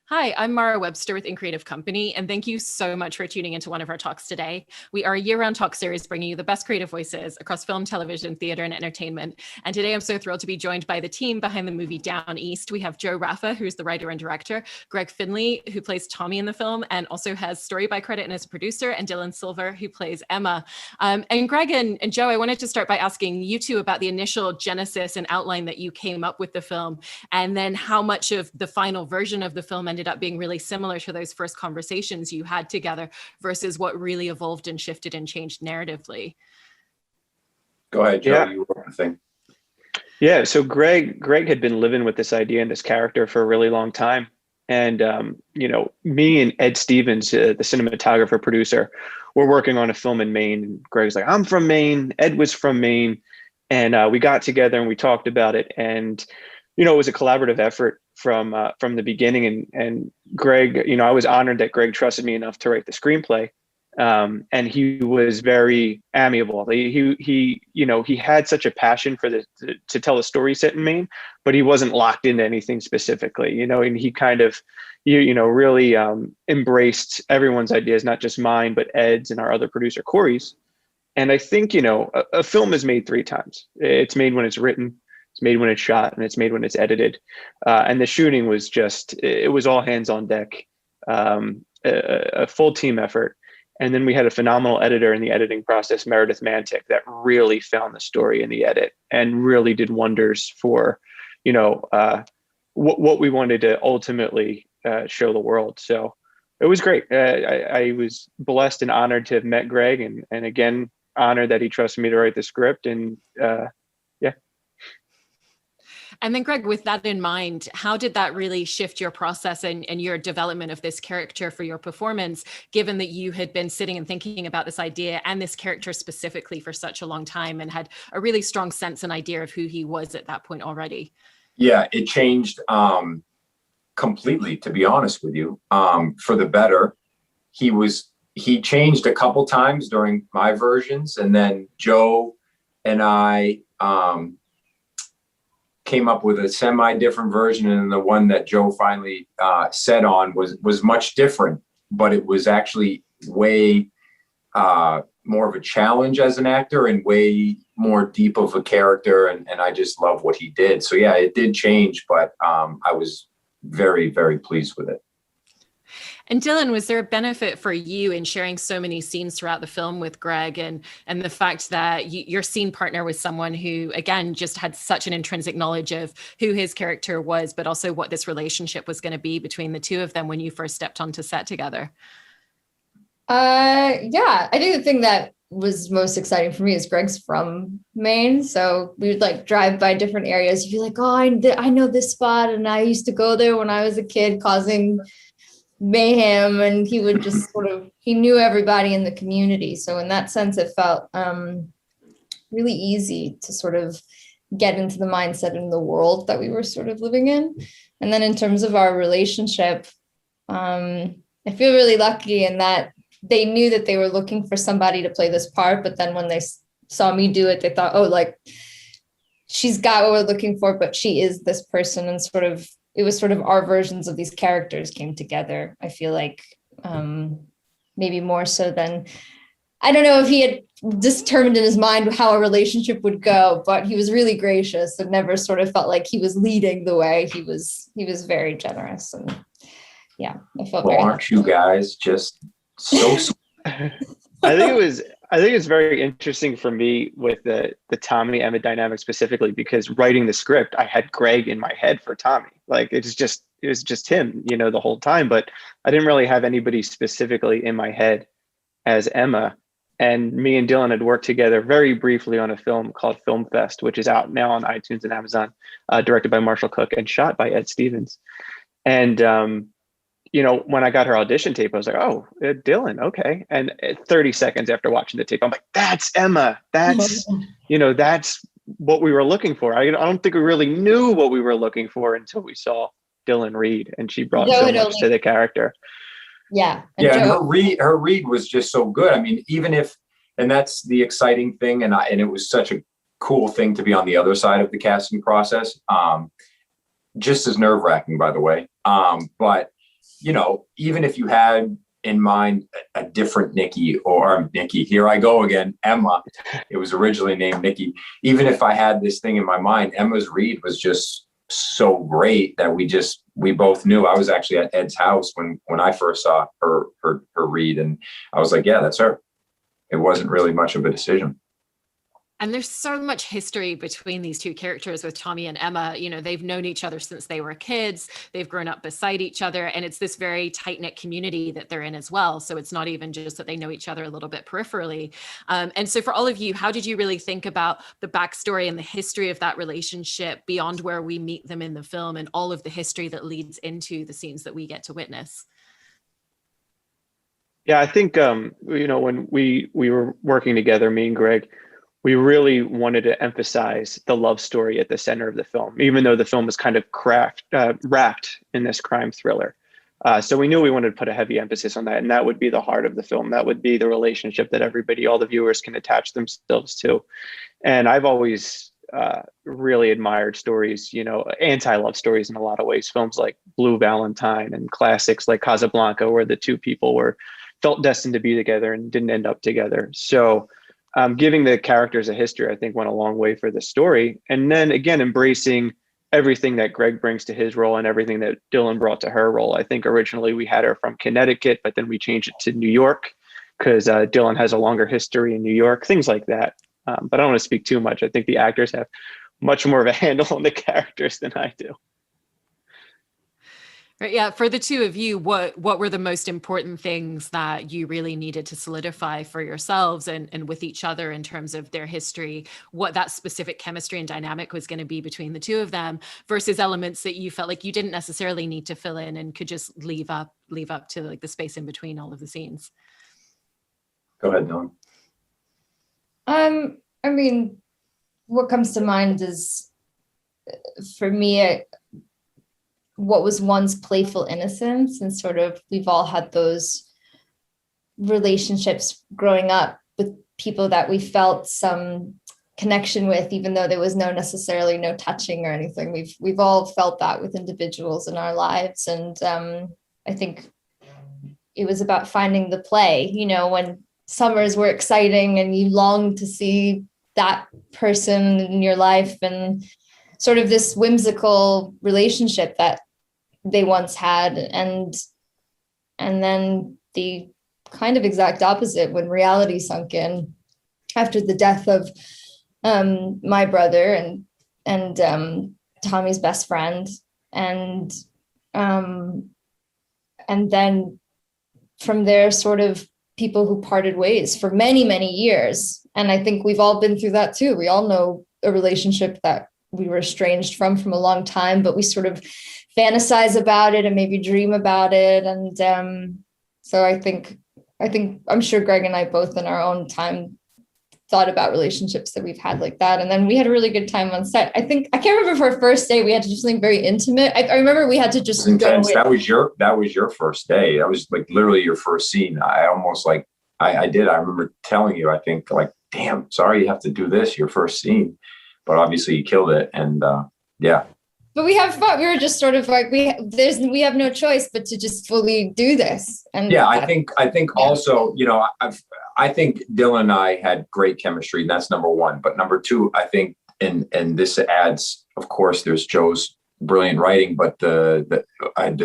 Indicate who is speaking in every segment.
Speaker 1: Hi, I'm Mara Webster with In Creative Company, and thank you so much for tuning into one of our talks today. We are a year-round talk series bringing you the best creative voices across film, television, theater, and entertainment. And today I'm so thrilled to be joined by the team behind the movie Downeast. We have Joe Raffa, who's the writer and director, Greg Finley, who plays Tommy in the film, and also has story by credit and is a producer, and Dylan Silver, who plays Emma. And Greg and Joe, I wanted to start by asking you two about the initial genesis and outline that you came up with the film, and then how much of the final version of the film ended up being really similar to those first conversations you had together versus what really evolved and shifted and changed narratively.
Speaker 2: Go ahead, Joe. Yeah. You were the thing.
Speaker 3: Yeah. So Greg had been living with this idea and this character for a really long time. And, me and Ed Stevens, the cinematographer producer, we're working on a film in Maine. And Greg's like, I'm from Maine. Ed was from Maine. And we got together and we talked about it. And it was a collaborative effort from the beginning. And Greg, I was honored that Greg trusted me enough to write the screenplay. And he was very amiable. He had such a passion for to tell a story set in Maine, but he wasn't locked into anything specifically, and he kind of, really embraced everyone's ideas, not just mine, but Ed's and our other producer, Corey's. And I think, a film is made 3 times. It's made when it's written, it's made when it's shot, and it's made when it's edited. And the shooting was it was all hands on deck, a full team effort. And then we had a phenomenal editor in the editing process, Meredith Mantic, that really found the story in the edit and really did wonders for, what we wanted to ultimately show the world. So it was great. I was blessed and honored to have met Greg, and again, honored that he trusted me to write the script. And
Speaker 1: And then Greg, with that in mind, how did that really shift your process and your development of this character for your performance, given that you had been sitting and thinking about this idea and this character specifically for such a long time and had a really strong sense and idea of who he was at that point already?
Speaker 2: Yeah, it changed completely, to be honest with you, for the better. He changed a couple times during my versions, and then Joe and I came up with a semi-different version, and the one that Joe finally set on was much different, but it was actually way more of a challenge as an actor and way more deep of a character, and I just love what he did. So yeah, it did change, but I was very, very pleased with it.
Speaker 1: And Dylan, was there a benefit for you in sharing so many scenes throughout the film with Greg, and the fact that your scene partner was someone who, again, just had such an intrinsic knowledge of who his character was, but also what this relationship was going to be between the two of them when you first stepped onto set together?
Speaker 4: Yeah, I think the thing that was most exciting for me is Greg's from Maine. So we would drive by different areas. You'd be like, oh, I know this spot. And I used to go there when I was a kid causing mayhem, and he would just he knew everybody in the community. So in that sense, it felt really easy to get into the mindset and the world that we were living in. And then in terms of our relationship, I feel really lucky in that they knew that they were looking for somebody to play this part. But then when they saw me do it, they thought, oh, she's got what we're looking for, but she is this person. And it was our versions of these characters came together. I feel like maybe more so than, I don't know if he had determined in his mind how a relationship would go, but he was really gracious and never felt like he was leading the way. He was very generous, and yeah, I felt
Speaker 2: well, aren't you guys just so
Speaker 3: I think it's very interesting for me with the Tommy Emma dynamic specifically, because writing the script, I had Greg in my head for Tommy. It was just him, the whole time, but I didn't really have anybody specifically in my head as Emma. And me and Dylan had worked together very briefly on a film called Film Fest, which is out now on iTunes and Amazon, directed by Marshall Cook and shot by Ed Stevens. And when I got her audition tape, I was like, oh, Dylan, okay. And 30 seconds after watching the tape, I'm like, that's Emma. That's, that's what we were looking for. I don't think we really knew what we were looking for until we saw Dylan read, and she brought so much to the character.
Speaker 4: Yeah.
Speaker 2: And her read was just so good. I mean, and that's the exciting thing. And it was such a cool thing to be on the other side of the casting process. Just as nerve-wracking, by the way. But you know, even if you had in mind a different Nikki, or Nikki, here I go again, Emma, it was originally named Nikki. Even if I had this thing in my mind, Emma's read was just so great that we both knew. I was actually at Ed's house when I first saw her read, and I was like, yeah, that's her. It wasn't really much of a decision.
Speaker 1: And there's so much history between these two characters with Tommy and Emma. You know, they've known each other since they were kids. They've grown up beside each other. And it's this very tight-knit community that they're in as well. So it's not even just that they know each other a little bit peripherally. And so for all of you, how did you really think about the backstory and the history of that relationship beyond where we meet them in the film, and all of the history that leads into the scenes that we get to witness?
Speaker 3: Yeah, I think, you know, when we were working together, me and Greg, we really wanted to emphasize the love story at the center of the film, even though the film was kind of wrapped in this crime thriller. So we knew we wanted to put a heavy emphasis on that, and that would be the heart of the film. That would be the relationship that everybody, all the viewers, can attach themselves to. And I've always really admired stories, you know, anti-love stories in a lot of ways, films like Blue Valentine and classics like Casablanca, where the two people felt destined to be together and didn't end up together. So giving the characters a history, I think, went a long way for the story. And then again, embracing everything that Greg brings to his role and everything that Dylan brought to her role. I think originally we had her from Connecticut, but then we changed it to New York because Dylan has a longer history in New York, things like that. But I don't want to speak too much. I think the actors have much more of a handle on the characters than I do.
Speaker 1: Right. Yeah. For the two of you, what were the most important things that you really needed to solidify for yourselves and with each other in terms of their history, what that specific chemistry and dynamic was going to be between the two of them versus elements that you felt like you didn't necessarily need to fill in and could just leave up to like the space in between all of the scenes?
Speaker 2: Go ahead, Dylan.
Speaker 4: I mean, what comes to mind is, for me, what was once playful innocence, and sort of we've all had those relationships growing up with people that we felt some connection with, even though there was no touching or anything. We've all felt that with individuals in our lives. And I think it was about finding the play, you know, when summers were exciting and you longed to see that person in your life, and sort of this whimsical relationship that they once had, and then the kind of exact opposite when reality sunk in after the death of my brother and Tommy's best friend, and then from there, sort of people who parted ways for many, many years. And I think we've all been through that too. We all know a relationship that we were estranged from a long time, but we sort of fantasize about it and maybe dream about it. And so I think I'm sure Greg and I both in our own time thought about relationships that we've had like that. And then we had a really good time on set. I can't remember for our first day, we had to do something very intimate. I remember we had to just go.
Speaker 2: That was your first day. That was like literally your first scene. I almost like, I remember telling you, I think like, damn, sorry, you have to do this, your first scene, but obviously you killed it. And yeah.
Speaker 4: But we have fun. We were just sort of like, we have no choice but to just fully do this. And
Speaker 2: yeah, I think also, you know, I think Dylan and I had great chemistry, and that's number one. But number two, I think, and this adds, of course, there's Joe's brilliant writing, but the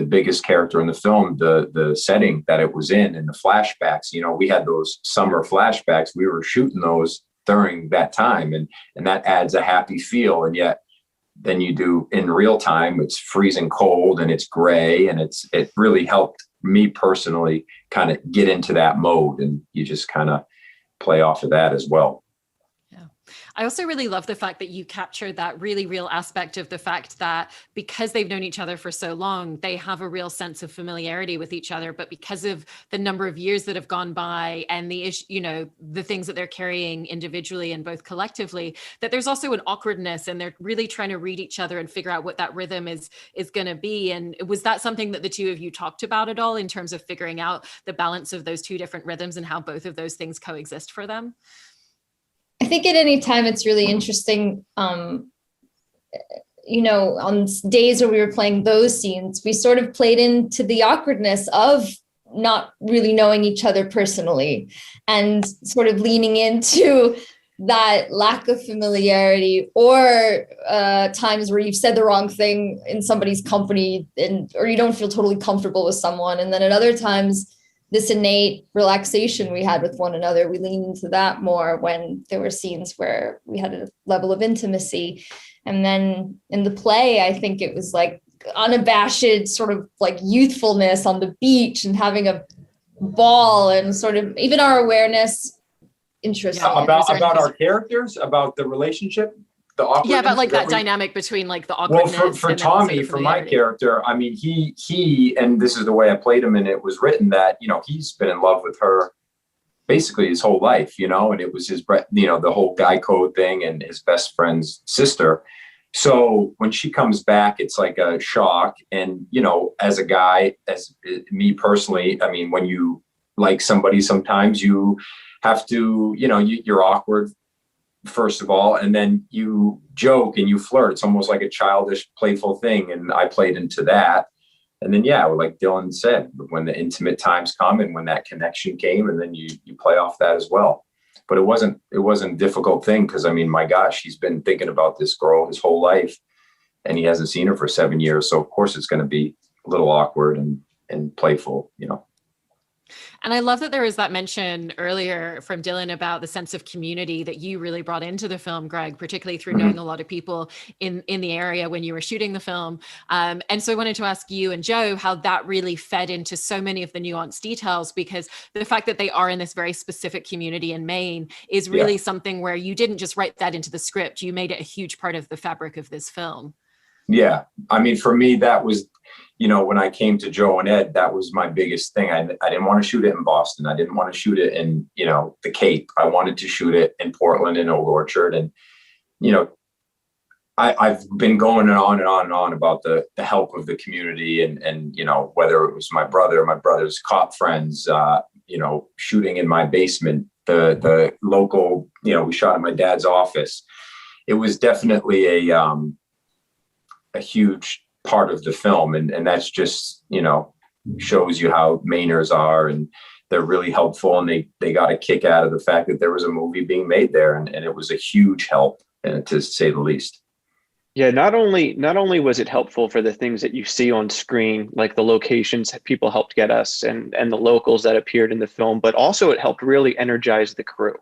Speaker 2: biggest character in the film, the setting that it was in, and the flashbacks. You know, we had those summer flashbacks. We were shooting those during that time, and that adds a happy feel. And yet, then you do in real time, it's freezing cold and it's gray, and it really helped me personally kind of get into that mode, and you just kind of play off of that as well.
Speaker 1: I also really love the fact that you captured that really real aspect of the fact that because they've known each other for so long, they have a real sense of familiarity with each other. But because of the number of years that have gone by and the issue, you know, the things that they're carrying individually and both collectively, that there's also an awkwardness, and they're really trying to read each other and figure out what that rhythm is going to be. And was that something that the two of you talked about at all in terms of figuring out the balance of those two different rhythms and how both of those things coexist for them?
Speaker 4: I think at any time it's really interesting, on days where we were playing those scenes, we sort of played into the awkwardness of not really knowing each other personally and sort of leaning into that lack of familiarity, or times where you've said the wrong thing in somebody's company or you don't feel totally comfortable with someone. And then at other times, this innate relaxation we had with one another, we leaned into that more when there were scenes where we had a level of intimacy. And then in the play, I think it was like unabashed sort of like youthfulness on the beach and having a ball, and sort of even our awareness. Interesting.
Speaker 2: About our characters, about the relationship, the awkwardness.
Speaker 1: Yeah, about like that dynamic between like the awkwardness.
Speaker 2: Well, for Tommy, for my character, I mean, he, and this is the way I played him, and it was written that, he's been in love with her basically his whole life, and it was his, the whole guy code thing and his best friend's sister. So when she comes back, it's like a shock. And, as a guy, as me personally, I mean, when you like somebody, sometimes you have to, you're awkward, first of all, and then you joke and you flirt. It's almost like a childish, playful thing. And I played into that. And then, yeah, like Dylan said, when the intimate times come and when that connection came, and then you play off that as well. But it wasn't a difficult thing, because I mean, my gosh, he's been thinking about this girl his whole life and he hasn't seen her for 7 years. So of course it's going to be a little awkward and playful,
Speaker 1: And I love that there was that mention earlier from Dylan about the sense of community that you really brought into the film, Greg, particularly through knowing a lot of people in the area when you were shooting the film. And so I wanted to ask you and Joe how that really fed into so many of the nuanced details, because the fact that they are in this very specific community in Maine is really something where you didn't just write that into the script, you made it a huge part of the fabric of this film. Yeah.
Speaker 2: I mean, for me, that was, when I came to Joe and Ed, that was my biggest thing. I didn't want to shoot it in Boston. I didn't want to shoot it in, the Cape. I wanted to shoot it in Portland and Old Orchard. And, I've been going on and on and on about the help of the community and, whether it was my brother's cop friends, shooting in my basement, the local, we shot in my dad's office. It was definitely a huge part of the film. And that's just, shows you how Mainers are, and they're really helpful, and they got a kick out of the fact that there was a movie being made there. And it was a huge help, to say the least.
Speaker 3: Yeah, not only was it helpful for the things that you see on screen, like the locations that people helped get us and the locals that appeared in the film, but also it helped really energize the crew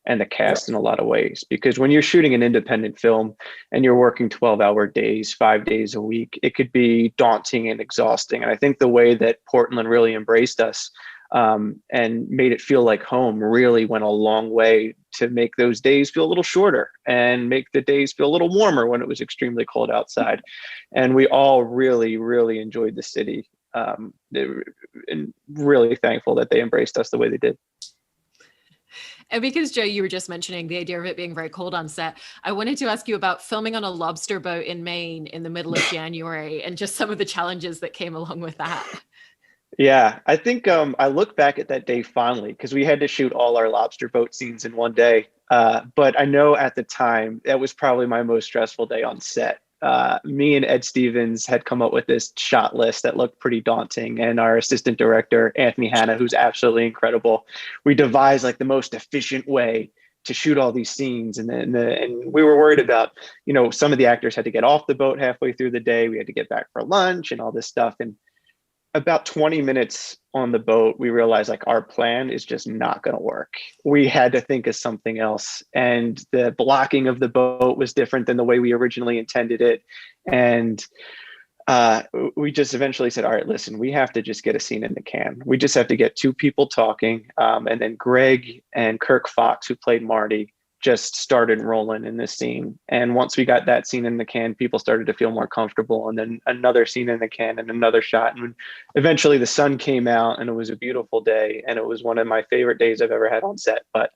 Speaker 3: and the cast in a lot of ways. Because when you're shooting an independent film and you're working 12-hour days, 5 days a week, it could be daunting and exhausting. And I think the way that Portland really embraced us and made it feel like home really went a long way to make those days feel a little shorter and make the days feel a little warmer when it was extremely cold outside. And we all really, really enjoyed the city, and really thankful that they embraced us the way they did.
Speaker 1: And because, Joe, you were just mentioning the idea of it being very cold on set, I wanted to ask you about filming on a lobster boat in Maine in the middle of January and just some of the challenges that came along with that.
Speaker 3: Yeah, I think I look back at that day fondly because we had to shoot all our lobster boat scenes in one day. But I know at the time that was probably my most stressful day on set. Me and Ed Stevens had come up with this shot list that looked pretty daunting, and our assistant director, Anthony Hanna, who's absolutely incredible, we devised like the most efficient way to shoot all these scenes. And we were worried about, some of the actors had to get off the boat halfway through the day. We had to get back for lunch and all this stuff. And about 20 minutes on the boat, we realized like our plan is just not going to work. We had to think of something else. And the blocking of the boat was different than the way we originally intended it. And we just eventually said, all right, listen, we have to just get a scene in the can. We just have to get two people talking. And then Greg and Kirk Fox, who played Marty, just started rolling in this scene. And once we got that scene in the can, people started to feel more comfortable. And then another scene in the can and another shot. And eventually the sun came out and it was a beautiful day. And it was one of my favorite days I've ever had on set. But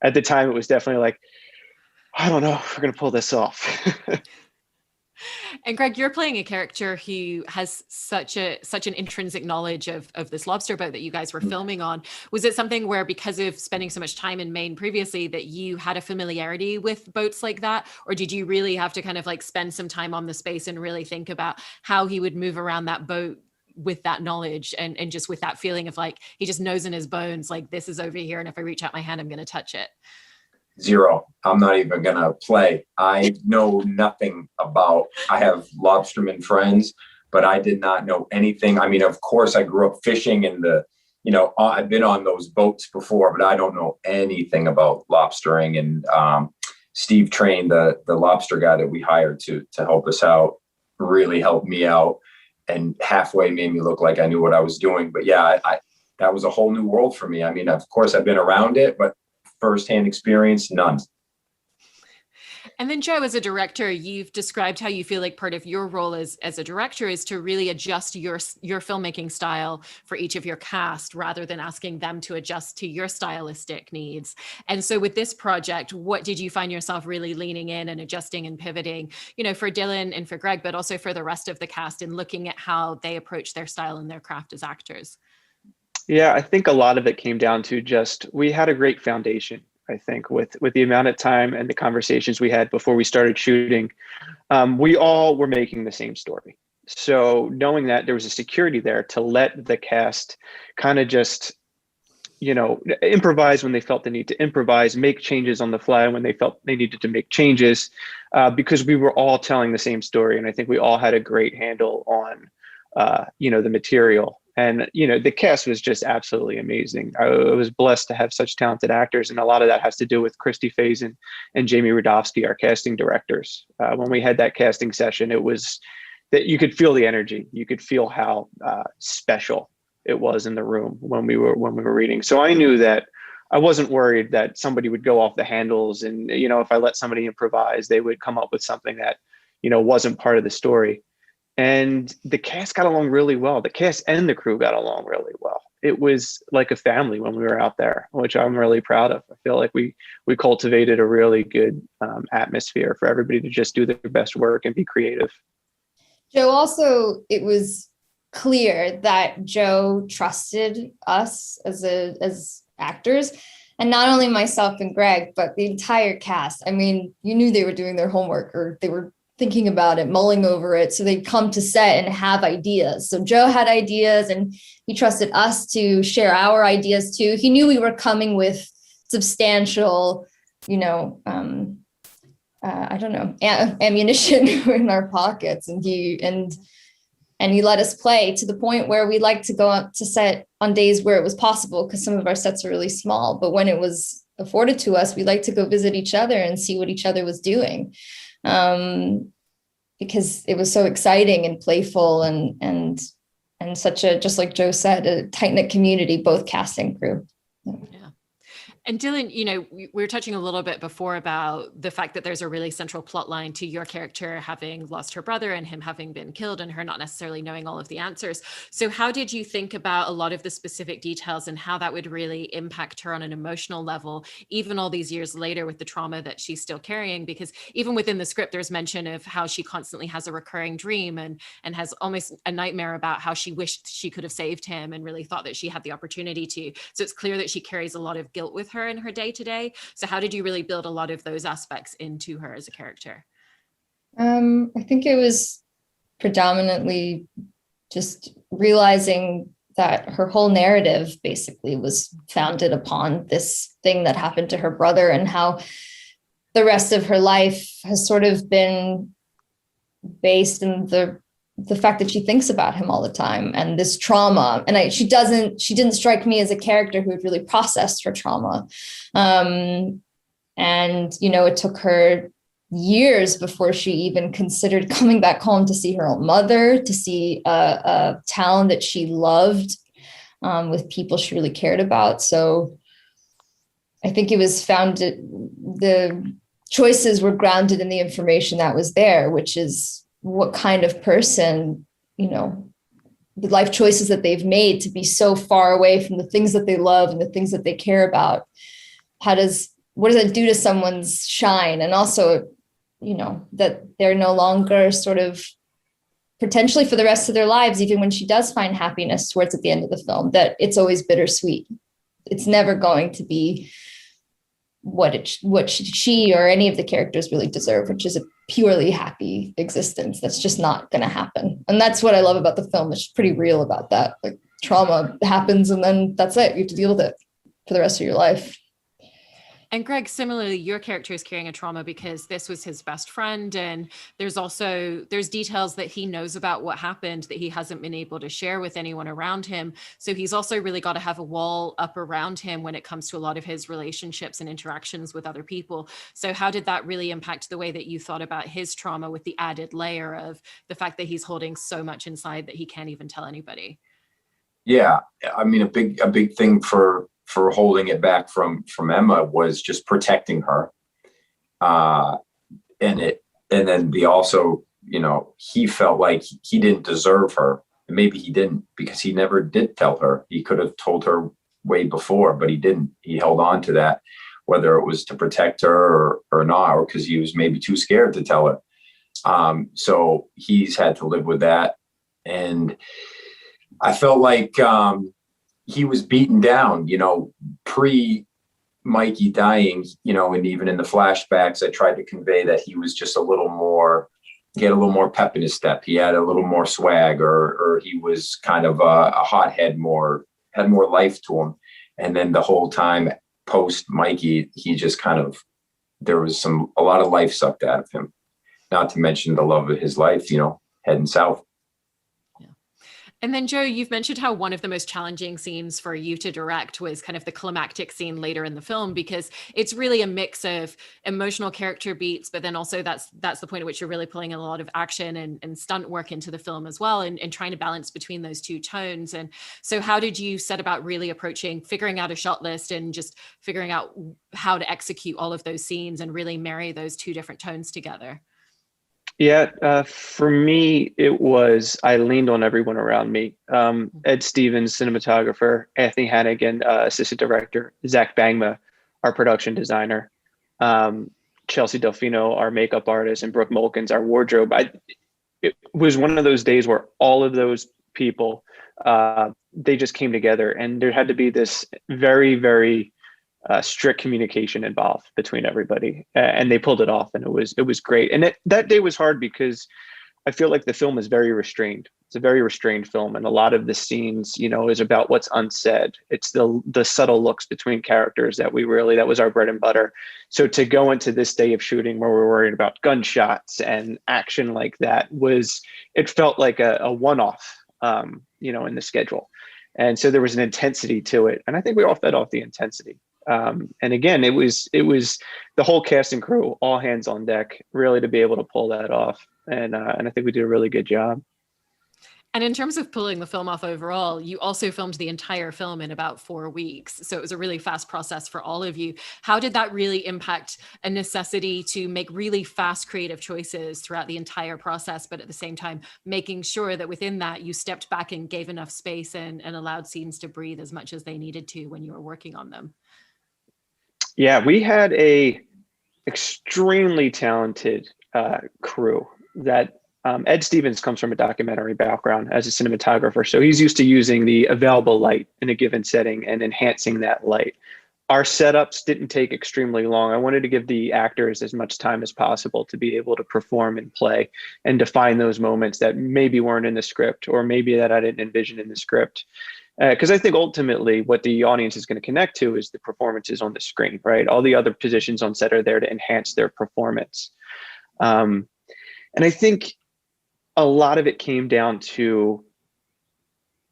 Speaker 3: at the time it was definitely like, I don't know if we're going to pull this off.
Speaker 1: And Greg, you're playing a character who has such an intrinsic knowledge of this lobster boat that you guys were filming on. Was it something where, because of spending so much time in Maine previously, that you had a familiarity with boats like that? Or did you really have to kind of like spend some time on the space and really think about how he would move around that boat with that knowledge and just with that feeling of like, he just knows in his bones, like, this is over here, and if I reach out my hand, I'm going to touch it?
Speaker 2: Zero. I'm not even gonna play. I know nothing about, I have lobsterman friends, but I did not know anything. I mean, of course, I grew up fishing in I've been on those boats before, but I don't know anything about lobstering. And Steve Train, the lobster guy that we hired to help us out, really helped me out and halfway made me look like I knew what I was doing. But yeah, I that was a whole new world for me. I mean, of course, I've been around it, but firsthand experience, none.
Speaker 1: And then Joe, as a director, you've described how you feel like part of your role as a director is to really adjust your filmmaking style for each of your cast, rather than asking them to adjust to your stylistic needs. And so with this project, what did you find yourself really leaning in and adjusting and pivoting, for Dylan and for Greg, but also for the rest of the cast, in looking at how they approach their style and their craft as actors?
Speaker 3: Yeah, I think a lot of it came down to just, we had a great foundation, I think, with the amount of time and the conversations we had before we started shooting. We all were making the same story. So knowing that there was a security there to let the cast kind of just, improvise when they felt the need to improvise, make changes on the fly when they felt they needed to make changes, because we were all telling the same story. And I think we all had a great handle on, the material. And, the cast was just absolutely amazing. I was blessed to have such talented actors. And a lot of that has to do with Christy Faison and Jamie Radofsky, our casting directors. When we had that casting session, it was that you could feel the energy. You could feel how special it was in the room when we were reading. So I knew that I wasn't worried that somebody would go off the handles. And, if I let somebody improvise, they would come up with something that, wasn't part of the story. And the cast got along really well. The cast and the crew got along really well. It was like a family when we were out there, which I'm really proud of. I feel like we cultivated a really good atmosphere for everybody to just do their best work and be creative.
Speaker 4: Joe, also, it was clear that Joe trusted us as actors, and not only myself and Greg, but the entire cast. I mean, you knew they were doing their homework, or they were thinking about it, mulling over it. So they'd come to set and have ideas. So Joe had ideas, and he trusted us to share our ideas too. He knew we were coming with substantial, ammunition in our pockets. And he let us play to the point where we like to go out to set on days where it was possible, because some of our sets are really small. But when it was afforded to us, we like to go visit each other and see what each other was doing. Because it was so exciting and playful and such a, just like Joe said, a tight-knit community, both cast and crew.
Speaker 1: Yeah. And Dylan, we were touching a little bit before about the fact that there's a really central plot line to your character having lost her brother and him having been killed and her not necessarily knowing all of the answers. So how did you think about a lot of the specific details and how that would really impact her on an emotional level, even all these years later with the trauma that she's still carrying? Because even within the script, there's mention of how she constantly has a recurring dream and has almost a nightmare about how she wished she could have saved him and really thought that she had the opportunity to. So it's clear that she carries a lot of guilt with her in her day-to-day. So how did you really build a lot of those aspects into her as a character?
Speaker 4: I think it was predominantly just realizing that her whole narrative basically was founded upon this thing that happened to her brother, and how the rest of her life has sort of been based in the fact that she thinks about him all the time and this trauma. And she didn't strike me as a character who had really processed her trauma. And, it took her years before she even considered coming back home to see her own mother, to see a town that she loved, with people she really cared about. So I think it was the choices were grounded in the information that was there, which is what kind of person, the life choices that they've made to be so far away from the things that they love and the things that they care about. What does that do to someone's shine? And also, that they're no longer sort of potentially for the rest of their lives, even when she does find happiness towards at the end of the film, that it's always bittersweet. It's never going to be what she or any of the characters really deserve, which is a purely happy existence. That's just not going to happen. And that's what I love about the film. It's pretty real about that. Like, trauma happens and then that's it. You have to deal with it for the rest of your life.
Speaker 1: And Greg, similarly, your character is carrying a trauma because this was his best friend. And there's details that he knows about what happened that he hasn't been able to share with anyone around him. So he's also really got to have a wall up around him when it comes to a lot of his relationships and interactions with other people. So how did that really impact the way that you thought about his trauma, with the added layer of the fact that he's holding so much inside that he can't even tell anybody?
Speaker 2: Yeah, I mean, a big thing for holding it back from Emma was just protecting her. And then also, he felt like he didn't deserve her. And maybe he didn't, because he never did tell her. He could have told her way before, but he didn't. He held on to that, whether it was to protect her or not, or because he was maybe too scared to tell her. So he's had to live with that. And I felt like he was beaten down, pre Mikey dying, and even in the flashbacks, I tried to convey that he was just he had a little more pep in his step. He had a little more swag, or he was kind of a hothead, had more life to him. And then the whole time post Mikey, he just there was a lot of life sucked out of him, not to mention the love of his life, heading south.
Speaker 1: And then, Joe, you've mentioned how one of the most challenging scenes for you to direct was kind of the climactic scene later in the film, because it's really a mix of emotional character beats, but then also that's the point at which you're really pulling a lot of action and stunt work into the film as well, and trying to balance between those two tones. And so how did you set about really figuring out a shot list and just figuring out how to execute all of those scenes and really marry those two different tones together?
Speaker 3: Yeah, for me, I leaned on everyone around me. Ed Stevens, cinematographer; Anthony Hannigan, assistant director; Zach Bangma, our production designer; Chelsea Delfino, our makeup artist; and Brooke Mulkins, our wardrobe. It was one of those days where all of those people, they just came together, and there had to be this very, very strict communication involved between everybody, and they pulled it off, and it was great. And that day was hard because I feel like the film is very restrained. It's a very restrained film, and a lot of the scenes, is about what's unsaid. It's the subtle looks between characters that was our bread and butter. So to go into this day of shooting where we're worried about gunshots and action like that it felt like a one-off, in the schedule. And so there was an intensity to it, and I think we all fed off the intensity. And again, it was the whole cast and crew, all hands on deck, really, to be able to pull that off. And I think we did a really good job.
Speaker 1: And in terms of pulling the film off overall, you also filmed the entire film in about 4 weeks. So it was a really fast process for all of you. How did that really impact a necessity to make really fast creative choices throughout the entire process, but at the same time, making sure that within that you stepped back and gave enough space and allowed scenes to breathe as much as they needed to when you were working on them?
Speaker 3: Yeah, we had a extremely talented crew. That Ed Stevens comes from a documentary background as a cinematographer, so he's used to using the available light in a given setting and enhancing that light. Our setups didn't take extremely long. I wanted to give the actors as much time as possible to be able to perform and play and define those moments that maybe weren't in the script, or maybe that I didn't envision in the script. Because I think ultimately what the audience is going to connect to is the performances on the screen, right? All the other positions on set are there to enhance their performance. And I think a lot of it came down to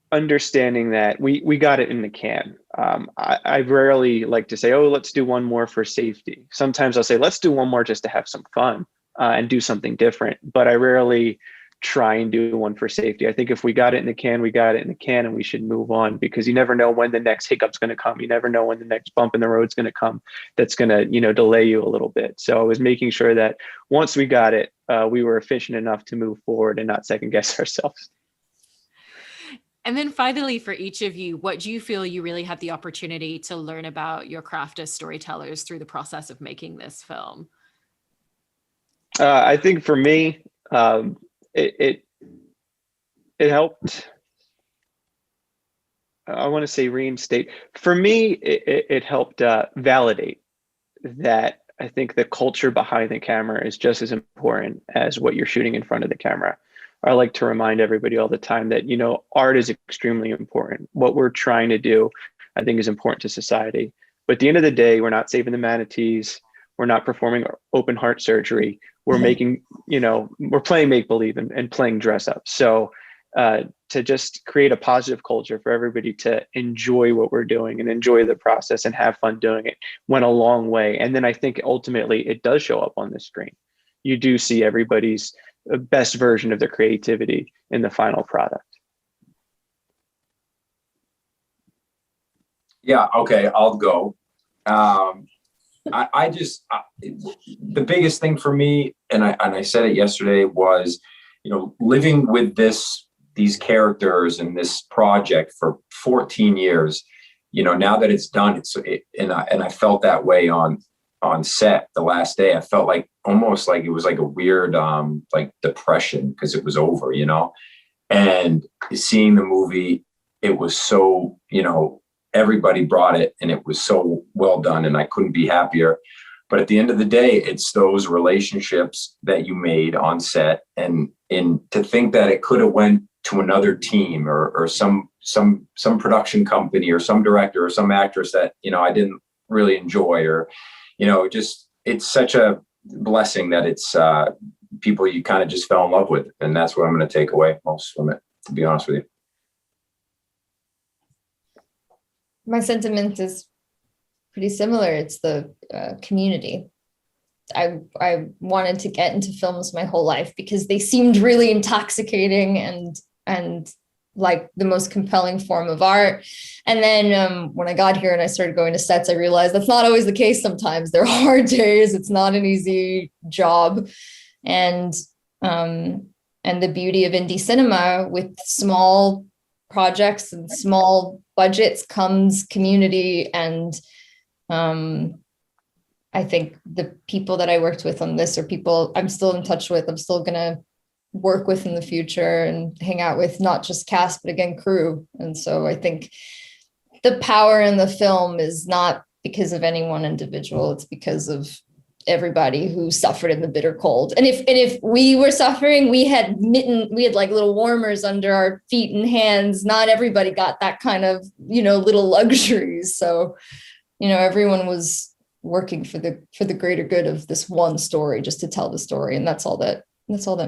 Speaker 3: understanding that we got it in the can. I rarely like to say, oh, let's do one more for safety. Sometimes I'll say, let's do one more just to have some fun and do something different. But I rarely try and do one for safety. I think if we got it in the can, we got it in the can, and we should move on, because you never know when the next hiccup's going to come. You never know when the next bump in the road's going to come that's going to, delay you a little bit. So I was making sure that once we got it, we were efficient enough to move forward and not second guess ourselves.
Speaker 1: And then finally, for each of you, what do you feel you really had the opportunity to learn about your craft as storytellers through the process of making this film?
Speaker 3: I think for me, It helped. I want to say reinstate. For me, it helped validate that I think the culture behind the camera is just as important as what you're shooting in front of the camera. I like to remind everybody all the time that, you know, art is extremely important. What we're trying to do, I think, is important to society. But at the end of the day, we're not saving the manatees. We're not performing open heart surgery. We're making, you know, we're playing make-believe and playing dress up. So to just create a positive culture for everybody to enjoy what we're doing and enjoy the process and have fun doing it went a long way. And then I think ultimately it does show up on the screen. You do see everybody's best version of their creativity in the final product.
Speaker 2: Yeah, okay, I'll go. I just, the biggest thing for me, and I said it yesterday, was, you know, living with these characters and this project for 14 years, you know, now that it's done, and I felt that way on set the last day. I felt like almost like it was like a weird, like depression because it was over, you know, and seeing the movie, it was so, you know, everybody brought it and it was so well done and I couldn't be happier. But at the end of the day, it's those relationships that you made on set, and to think that it could have went to another team or some production company or some director or some actress that, you know, I didn't really enjoy, or, you know, just, it's such a blessing that it's people you kind of just fell in love with. And that's what I'm going to take away most from it, to be honest with you.
Speaker 4: My sentiment is pretty similar. It's the community. I wanted to get into films my whole life because they seemed really intoxicating and like the most compelling form of art. And then when I got here and I started going to sets, I realized that's not always the case. Sometimes there are hard days. It's not an easy job. And the beauty of indie cinema, with small projects and small budgets comes community. And I think the people that I worked with on this are people I'm still in touch with. I'm still going to work with in the future and hang out with, not just cast, but again, crew. And so I think the power in the film is not because of any one individual. It's because of everybody who suffered in the bitter cold. And if we were suffering, we had like little warmers under our feet and hands. Not everybody got that kind of, you know, little luxuries. So, you know, everyone was working for the greater good of this one story, just to tell the story. And that's all that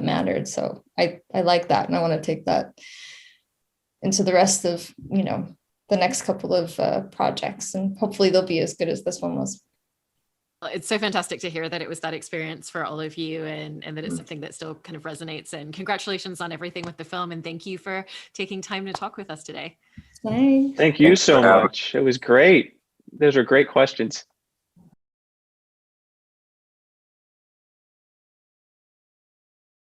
Speaker 4: mattered. So I like that. And I want to take that into the rest of, you know, the next couple of projects, and hopefully they'll be as good as this one was.
Speaker 1: It's so fantastic to hear that it was that experience for all of you, and that it's something that still kind of resonates. And congratulations on everything with the film. And thank you for taking time to talk with us today.
Speaker 4: Thanks.
Speaker 3: Thank you so much. It was great. Those are great questions.